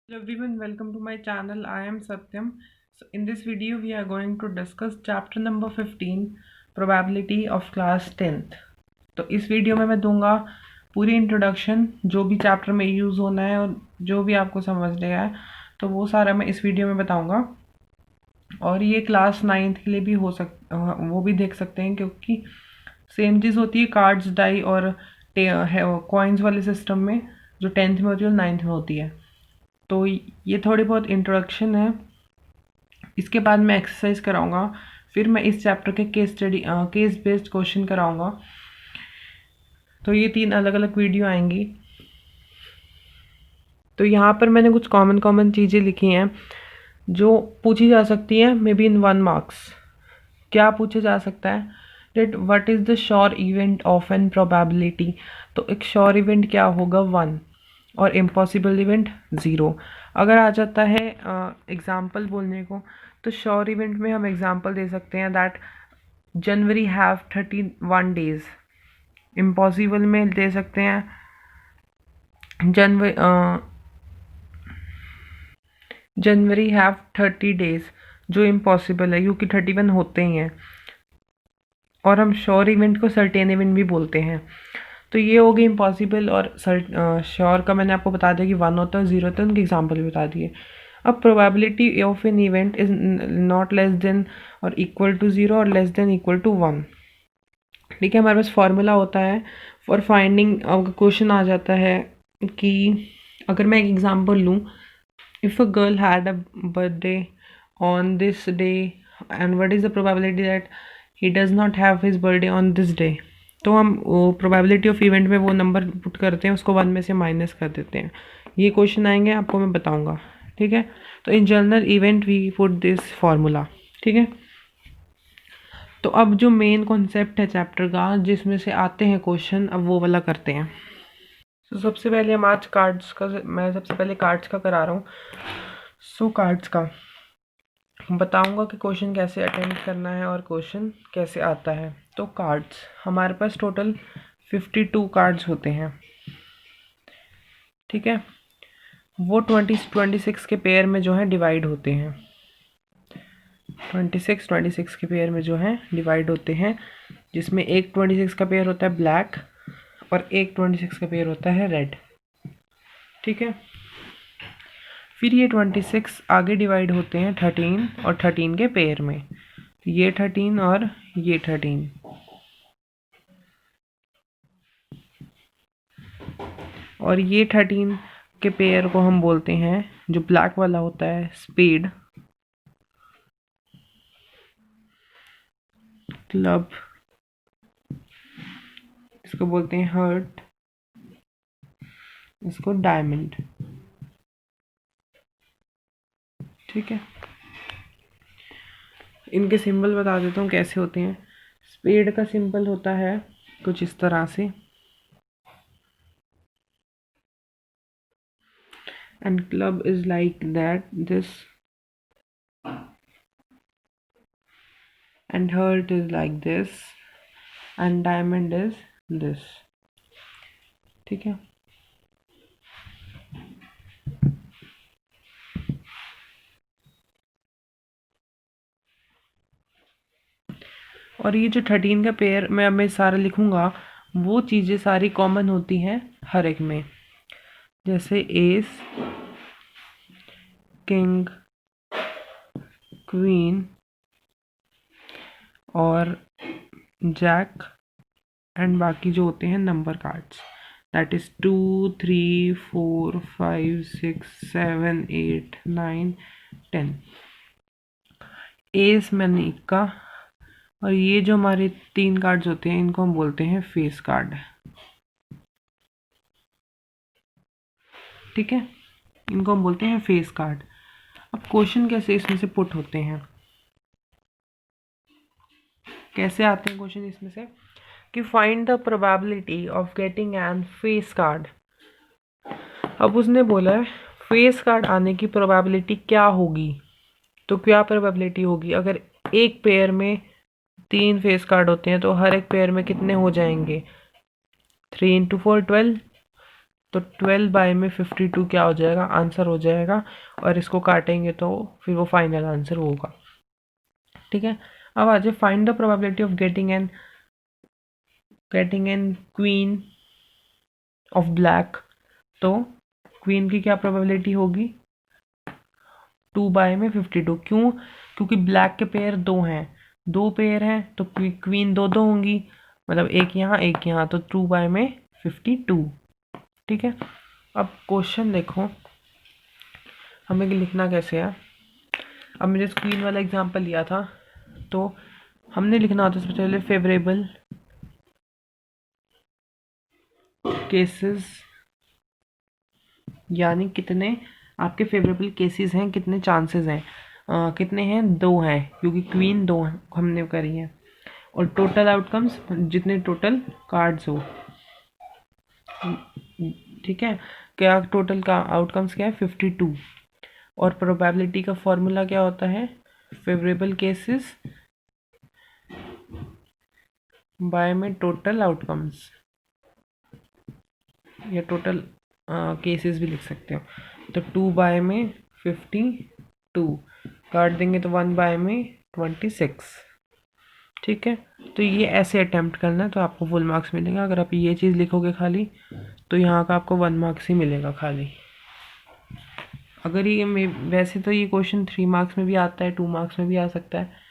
Hello everyone, welcome to my channel. I am Satyam. So in this video we are going to discuss chapter number 15 probability of class 10th. तो इस video में मैं दूंगा पूरी introduction, जो भी chapter में यूज़ होना है और जो भी आपको समझने है तो वो सारा मैं इस वीडियो में बताऊंगा। और ये क्लास 9th के लिए भी हो वो भी देख सकते हैं, क्योंकि सेम चीज़ होती है कार्ड्स, डाई और कॉइन्स वाले सिस्टम में, जो 10th में होती है और 9th में होती है। तो ये थोड़ी बहुत इंट्रोडक्शन है। इसके बाद मैं एक्सरसाइज कराऊंगा, फिर मैं इस चैप्टर के केस बेस्ड क्वेश्चन कराऊंगा। तो ये 3 अलग अलग वीडियो आएंगी। तो यहाँ पर मैंने कुछ कॉमन चीज़ें लिखी हैं जो पूछी जा सकती हैं, मे बी इन 1 मार्क्स। क्या पूछा जा सकता है? That what is the sure event of an probability. तो एक श्योर इवेंट क्या होगा? 1, और इम्पॉसिबल इवेंट 0। अगर आ जाता है एग्जाम्पल बोलने को, तो श्योर इवेंट में हम एग्जाम्पल दे सकते हैं that January have 31 days. Impossible में दे सकते हैं जनवरी हैव 30 डेज, जो इम्पॉसिबल है क्योंकि 31 होते ही हैं। और हम श्योर इवेंट को सर्टेन इवेंट भी बोलते हैं। तो ये हो गई इम्पॉसिबल और श्योर का मैंने आपको बता दिया कि 1 होता है, 0 होता है, उनके एग्जाम्पल भी बता दिए। अब probability of an event is not less than और इक्वल टू 0 और लेस देन इक्वल टू 1। ठीक है, हमारे पास फॉर्मूला होता है फॉर फाइंडिंग। अब क्वेश्चन आ जाता है कि अगर मैं एक एग्जांपल लूँ, if a girl had a birthday on this day and what is the probability that he does not have his birthday on this day. तो हम वो प्रोबेबिलिटी ऑफ इवेंट में वो नंबर पुट करते हैं, उसको 1 में से माइनस कर देते हैं। ये क्वेश्चन आएंगे, आपको मैं बताऊंगा। ठीक है, तो in general event we put this formula. ठीक है, तो अब जो मेन कॉन्सेप्ट है चैप्टर का, जिसमें से आते हैं क्वेश्चन, अब वो वाला करते हैं। तो सबसे पहले हम आज कार्ड्स का, मैं सबसे पहले कार्ड्स का करा रहा हूँ। सो कार्ड्स का बताऊंगा कि क्वेश्चन कैसे अटेम्प्ट करना है और क्वेश्चन कैसे आता है। तो कार्ड्स हमारे पास टोटल 52 कार्ड्स होते हैं। ठीक है, वो 26 के पेयर में जो है डिवाइड होते हैं। 26 के पेयर में जो है डिवाइड होते हैं, जिसमें एक 26 का पेयर होता है ब्लैक और एक 26 का पेयर होता है रेड। ठीक है, फिर ये 26 आगे डिवाइड होते हैं 13 और 13 के पेयर में। ये 13 और ये 13। और ये 13 के पेयर को हम बोलते हैं, जो ब्लैक वाला होता है, स्पेड, क्लब, इसको बोलते हैं हर्ट, इसको डायमंड। ठीक है, इनके सिंबल बता देता हूँ कैसे होते हैं। स्पेड का सिंबल होता है कुछ इस तरह से, and club is like that, this, and heart is like this, and diamond is this। ठीक है, और ये जो 13 का पेयर मैं सारा लिखूंगा, वो चीज़ें सारी कॉमन होती हैं हर एक में, जैसे एस, किंग, क्वीन और जैक, एंड बाकी जो होते हैं number cards, that is 2 3 4 5 6 7 8 9 10। S मैंने इक्का, और ये जो हमारे 3 कार्ड्स होते हैं, इनको हम बोलते हैं फेस कार्ड। ठीक है, इनको हम बोलते हैं फेस कार्ड। अब क्वेश्चन कैसे इसमें से पुट होते हैं, कैसे आते हैं क्वेश्चन इसमें से, कि find the probability of getting N face card. अब उसने बोला है फेस कार्ड आने की प्रोबेबिलिटी क्या होगी। तो क्या प्रोबेबिलिटी होगी, अगर एक पेयर में 3 फेस कार्ड होते हैं तो हर एक पेयर में कितने हो जाएंगे? 3 × 4 12, तो 12 बाय में 52 क्या हो जाएगा, आंसर हो जाएगा। और इसको काटेंगे तो फिर वो फाइनल आंसर होगा। ठीक है, अब आ जाए find the probability of getting N queen of black. तो क्वीन की क्या प्रोबेबिलिटी होगी, 2 बाय में 52। क्यों, क्योंकि ब्लैक के पेयर दो हैं, दो पेयर हैं तो क्वीन दो दो होंगी, मतलब एक यहाँ एक यहाँ, तो 2 बाय में 52। ठीक है, अब क्वेश्चन देखो हमें लिखना कैसे है। अब मैंने स्क्रीन वाला एग्जांपल लिया था, तो हमने लिखना होता है सबसे पहले फेवरेबल केसेस, यानी कितने आपके फेवरेबल केसेस हैं, कितने चांसेस हैं, कितने हैं, दो हैं, क्योंकि क्वीन दो हमने करी है। और टोटल आउटकम्स, जितने टोटल कार्ड्स हो। ठीक है, क्या टोटल का आउटकम्स क्या है, 52। और प्रोबेबिलिटी का फॉर्मूला क्या होता है, फेवरेबल केसेस बाय में टोटल आउटकम्स, या टोटल केसेस भी लिख सकते हो। तो 2 बाय में 52 काट देंगे तो 1 बाय में 26। ठीक है, तो ये ऐसे अटेम्प्ट करना है तो आपको फुल मार्क्स मिलेगा। अगर आप ये चीज़ लिखोगे खाली तो यहाँ का आपको 1 मार्क्स ही मिलेगा खाली। अगर ये वैसे तो ये क्वेश्चन 3 मार्क्स में भी आता है, 2 मार्क्स में भी आ सकता है,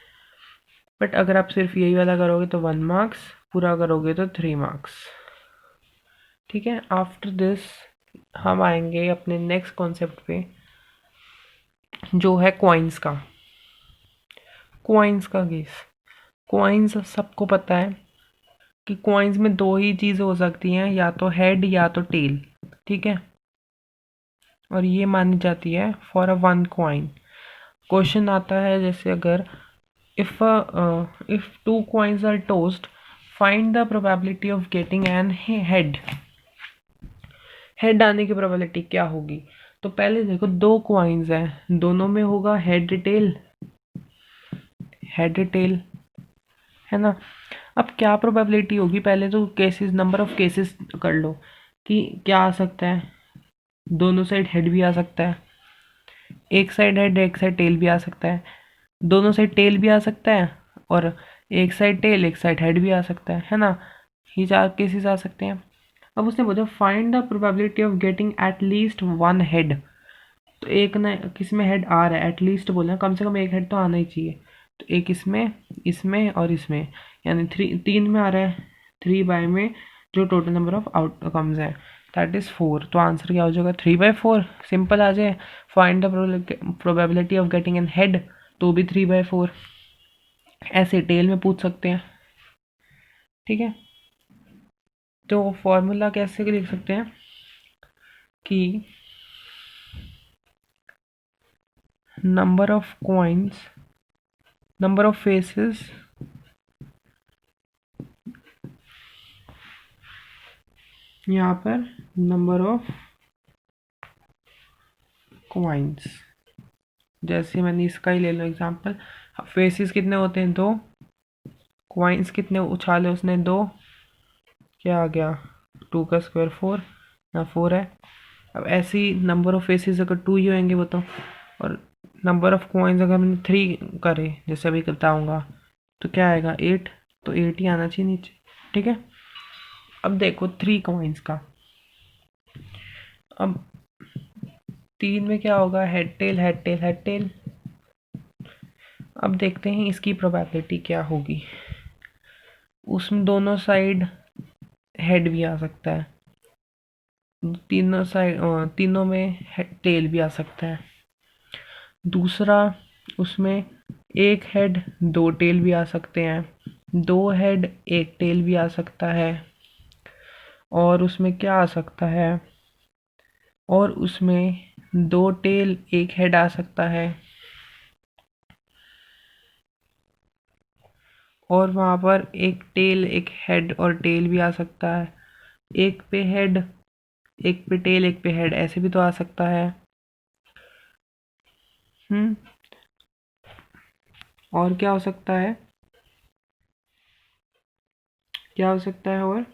बट अगर आप सिर्फ यही वाला करोगे तो 1 मार्क्स, पूरा करोगे तो 3 मार्क्स। ठीक है, आफ्टर दिस हम आएंगे अपने नेक्स्ट कॉन्सेप्ट पे, जो है कॉइन्स का। कॉइन्स का गेस, कॉइन्स सबको पता है कि कॉइन्स में दो ही चीज़ हो सकती हैं, या तो हेड या तो टेल। ठीक है, और ये मानी जाती है फॉर अ 1 कॉइन। क्वेश्चन आता है जैसे अगर if 2 coins are tossed, find the probability of getting an head. Head आने की प्रोबेबिलिटी क्या होगी। तो पहले देखो, दो कॉइन्स हैं, दोनों में होगा हेड टेल, हेड टेल, है ना। अब क्या प्रोबेबिलिटी होगी, पहले तो केसेस, नंबर ऑफ केसेस कर लो कि क्या आ सकता है। दोनों साइड हेड भी आ सकता है, एक साइड हेड एक साइड टेल भी आ सकता है, दोनों साइड टेल भी आ सकता है, और एक साइड टेल एक साइड हेड भी आ सकता है ना। ये 4 केसेस आ सकते हैं। अब उसने बोला find the probability of getting at least 1 head. तो एक ना किस में हेड आ रहा है, एटलीस्ट बोला, कम से कम एक हेड तो आना ही चाहिए। तो एक इसमें, इसमें और इसमें, यानी 3 में आ रहा है, 3 बाय में जो टोटल नंबर ऑफ आउटकम्स है दैट इज़ 4। तो आंसर क्या हो जाएगा, 3/4। सिंपल आ जाए। Find the probability of getting an head, तो भी 3/4। ऐसे टेल में पूछ सकते हैं। ठीक है, तो फॉर्मूला कैसे लिख सकते हैं कि number of coins, number of faces यहाँ पर नंबर ऑफ कॉइन्स, जैसे मैंने इसका ही ले लो एग्जांपल। फेसेस कितने होते हैं, 2। कॉइन्स कितने उछाले उसने, 2। क्या आ गया, 2 का स्क्वायर 4, यहाँ 4 है। अब ऐसे ही नंबर ऑफ फेसेस अगर 2 ही होंगे वो तो, और नंबर ऑफ कॉइन्स अगर मैंने 3 करे जैसे अभी बताऊँगा तो क्या आएगा, 8। तो 8 ही आना चाहिए नीचे। ठीक है, अब देखो 3 कॉइन्स का, अब 3 में क्या होगा, head tail head tail head tail. अब देखते हैं इसकी प्रोबेबिलिटी क्या होगी। उसमें दोनों साइड हेड भी आ सकता है, तीनों साइड, तीनों में टेल भी आ सकता है। दूसरा, उसमें एक हेड 2 टेल भी आ सकते हैं, 2 हेड 1 टेल भी आ सकता है। और उसमें क्या आ सकता है, और उसमें 2 टेल 1 हेड आ सकता है। और वहाँ पर एक टेल एक हेड और टेल भी आ सकता है। एक पे हेड, एक पे टेल, एक पे हेड, ऐसे भी तो आ सकता है। हम्म, और क्या हो सकता है, क्या हो सकता है, और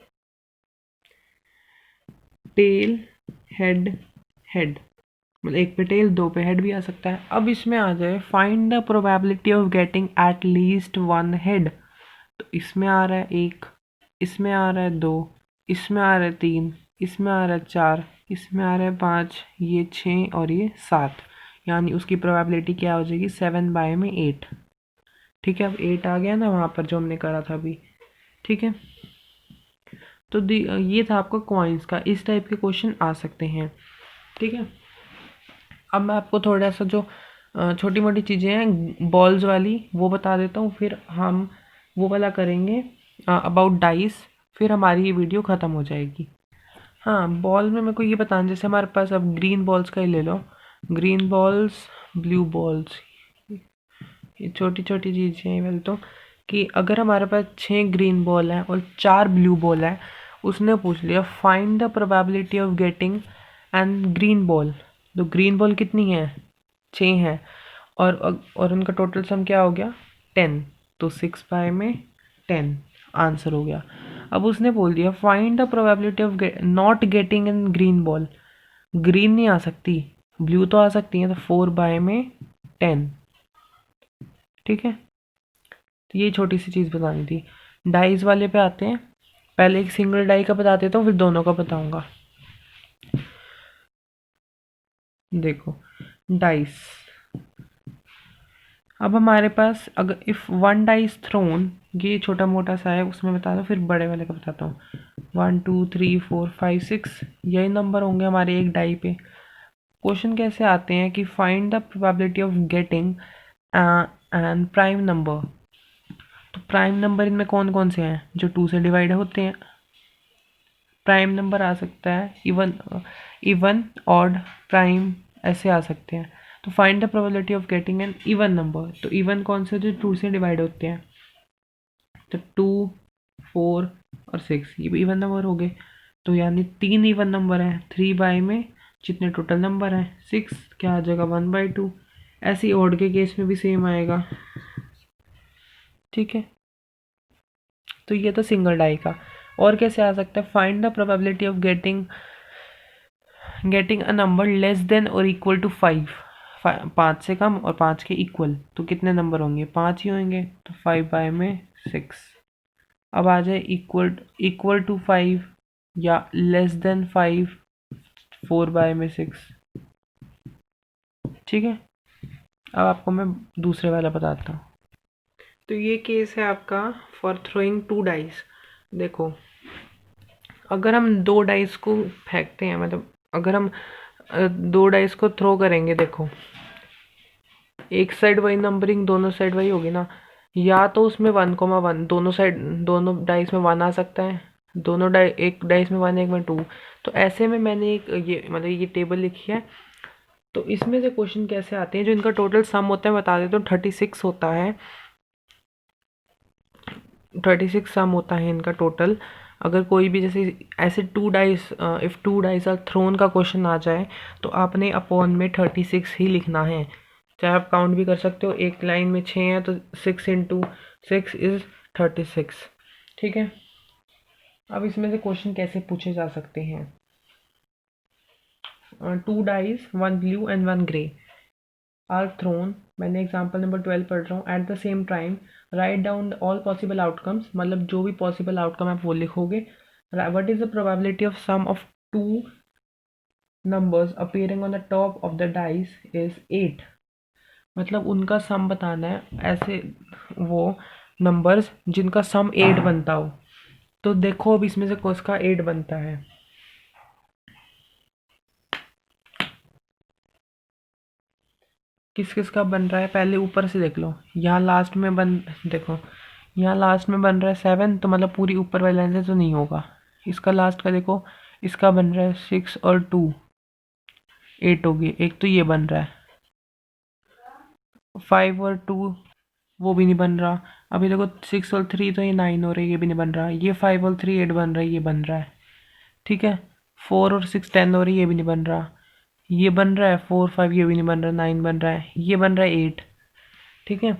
टेल हेड हेड, मतलब एक पे टेल दो पे हेड भी आ सकता है। अब इसमें आ जाए find the probability of getting at least one head, तो इसमें आ रहा है एक, इसमें आ रहा है दो, इसमें आ रहा है तीन, इसमें आ रहा है चार, इसमें आ रहा है पाँच, ये छः और ये सात, यानी उसकी प्रोबेबिलिटी क्या हो जाएगी 7/8। ठीक है, अब 8 आ गया ना वहाँ पर जो हमने करा था अभी। ठीक है, तो ये था आपका कॉइन्स का, इस टाइप के क्वेश्चन आ सकते हैं। ठीक है, अब मैं आपको थोड़ा सा जो छोटी मोटी चीज़ें हैं बॉल्स वाली वो बता देता हूँ, फिर हम वो वाला करेंगे अबाउट डाइस, फिर हमारी ये वीडियो ख़त्म हो जाएगी। हाँ, बॉल में मेरे को ये बताना, जैसे हमारे पास अब ग्रीन बॉल्स का ही ले लो, ग्रीन बॉल्स, ब्लू बॉल्स, ये छोटी छोटी चीज़ें हैं। बोल तो कि अगर हमारे पास 6 ग्रीन बॉल हैं और 4 ब्लू बॉल है, उसने पूछ लिया find the probability of getting and green ball. तो ग्रीन बॉल कितनी है, 6 है, और उनका टोटल सम क्या हो गया 10, तो 6/10 आंसर हो गया। अब उसने बोल दिया find the probability of not getting in green ball, green नहीं आ सकती, ब्लू तो आ सकती है, तो 4/10। ठीक है, तो ये छोटी सी चीज़ बतानी थी। डाइज वाले पे आते हैं, पहले एक सिंगल डाई का बता देता हूँ, फिर दोनों का बताऊंगा। देखो डाइस, अब हमारे पास अगर इफ़ वन डाइस थ्रोन, ये छोटा मोटा सा है उसमें बता दो, फिर बड़े वाले का बताता हूँ। 1 2 3 4 5 6 यही नंबर होंगे हमारे एक डाई पे। क्वेश्चन कैसे आते हैं कि find the probability of getting N prime number, तो प्राइम नंबर इनमें कौन कौन से हैं जो 2 से डिवाइड होते हैं। प्राइम नंबर आ सकता है इवन, इवन ऑड प्राइम ऐसे आ सकते हैं। तो find the probability of getting N even number, तो इवन कौन से जो 2 से डिवाइड होते हैं, तो 2 4 और 6 ये भी इवन नंबर हो गए। तो यानी 3 इवन नंबर हैं, 3 में जितने टोटल नंबर हैं 6 क्या आ जाएगा 1/2। ऐसे ही ऑड के केस में भी सेम आएगा। ठीक है, तो ये तो सिंगल डाई का। और कैसे आ सकता है find the probability of getting a number less than और इक्वल टू 5, 5 से कम और 5 के इक्वल, तो कितने नंबर होंगे 5 ही होंगे, तो 5/6। अब आ जाए इक्वल इक्वल टू 5 या लेस देन 5, 4/6। ठीक है, अब आपको मैं दूसरे वाला बताता हूँ। तो ये केस है आपका फॉर थ्रोइंग 2 डाइस। देखो अगर हम 2 डाइस को फेंकते हैं, मतलब अगर हम 2 डाइस को थ्रो करेंगे, देखो एक साइड वही नंबरिंग, दोनों साइड वही होगी ना, या तो उसमें 1,1 दोनों साइड, दोनों डाइस में 1 आ सकता है, दोनों डाइ एक डाइस में 1 एक में 2। तो ऐसे में मैंने एक ये मतलब ये टेबल लिखी है। तो इसमें से क्वेश्चन कैसे आते हैं, जो इनका टोटल सम होता है बता देता हूँ, 36 होता है, 36 सम होता है इनका टोटल। अगर कोई भी जैसे ऐसे 2 dice, if 2 dice are thrown का क्वेश्चन आ जाए, तो आपने अपॉन में 36 ही लिखना है। चाहे आप काउंट भी कर सकते हो, एक लाइन में 6 है तो 6 इंटू 6 इज़ 36। ठीक है, अब इसमें से क्वेश्चन कैसे पूछे जा सकते हैं। 2 dice, 1 blue and 1 grey are thrown, मैंने एग्जाम्पल नंबर 12 पढ़ रहा हूँ। At the same time write down all possible outcomes, मतलब जो भी पॉसिबल आउटकम आप वो लिखोगे। What is the probability of sum of 2 numbers appearing on the top of the dice is 8, मतलब उनका सम बताना है, ऐसे वो नंबर्स जिनका सम 8 बनता हो। तो देखो अब इसमें से किसका 8 बनता है। किस किस का बन रहा है पहले ऊपर से देख लो, यहाँ लास्ट में देखो यहाँ लास्ट में बन रहा है 7, तो मतलब पूरी ऊपर वाली लाइन से तो नहीं होगा। इसका लास्ट का देखो, इसका बन रहा है 6 और 2 8 होगी, एक तो ये बन रहा है, 5 और 2 वो भी नहीं बन रहा। अभी देखो 6 और 3 तो ये 9 हो रही है, ये भी नहीं बन रहा। ये 5 और 3 8 बन रहा है, ये बन रहा है। ठीक है, 4 और 6 10 हो रही है, ये भी नहीं बन रहा। ये बन रहा है 4 5, ये भी नहीं बन रहा, 9 बन रहा है, ये बन रहा है 8। ठीक है,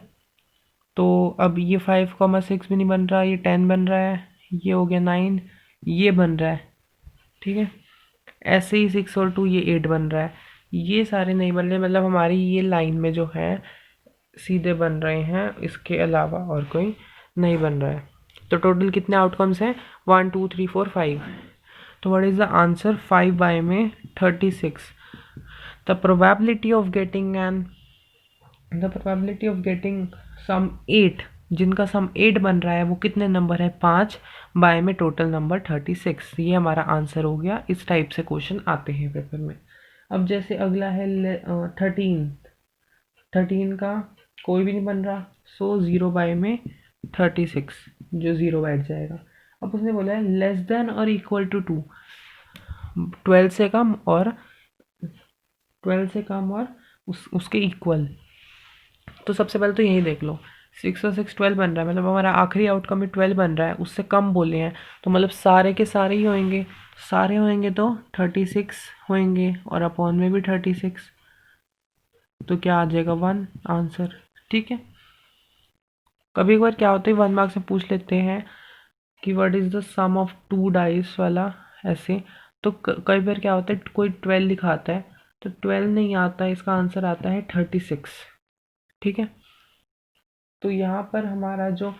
तो अब ये 5,6 भी नहीं बन रहा, ये 10 बन रहा है, ये हो गया 9, ये बन रहा है। ठीक है, ऐसे ही 6 और 2 ये 8 बन रहा है, ये सारे नहीं बन रहे, मतलब हमारी ये लाइन में जो है सीधे बन रहे हैं, इसके अलावा और कोई नहीं बन रहा है। तो टोटल कितने आउटकम्स हैं? 1 2 3 4 5। तो what is the answer? 5 by में 36। The probability of getting sum 8, जिनका सम 8 बन रहा है, वो कितने नंबर है? 5 बाय में टोटल नंबर 36। ये हमारा आंसर हो गया। इस टाइप से क्वेश्चन आते हैं पेपर में। अब जैसे अगला है 13 का कोई भी नहीं बन रहा, सो 0 बाय में 36, जो 0 बैठ जाएगा। अब उसने बोला है लेस देन और इक्वल टू 2, 12 से कम और 12 से कम और उसके इक्वल। तो सबसे पहले तो यही देख लो, 6 और 6 12 बन रहा है, मतलब हमारा आखिरी आउटकम में 12 बन रहा है, उससे कम बोले हैं, तो मतलब सारे के सारे ही होंगे, सारे होंगे तो 36 होंगे और अपॉन में भी 36, तो क्या आ जाएगा? 1 आंसर। ठीक है। कभी कभार क्या होता है 1 मार्क्स में पूछ लेते हैं कि what is the sum of 2 dice वाला, ऐसे। तो कई बार क्या होता है कोई 12 लिखाता है, तो 12 नहीं आता है, इसका आंसर आता है 36। ठीक है। तो यहाँ पर हमारा जो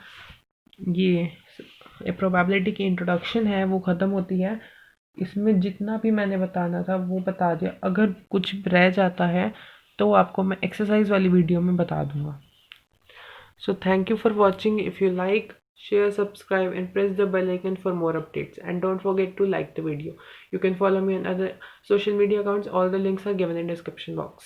ये प्रोबेबिलिटी की इंट्रोडक्शन है वो ख़त्म होती है। इसमें जितना भी मैंने बताना था वो बता दिया। अगर कुछ रह जाता है तो आपको मैं एक्सरसाइज वाली वीडियो में बता दूंगा। So thank you for watching. If you like, share, subscribe and press the bell icon for more updates. And don't forget to like the video. You can follow me on other social media accounts. All the links are given in the description box.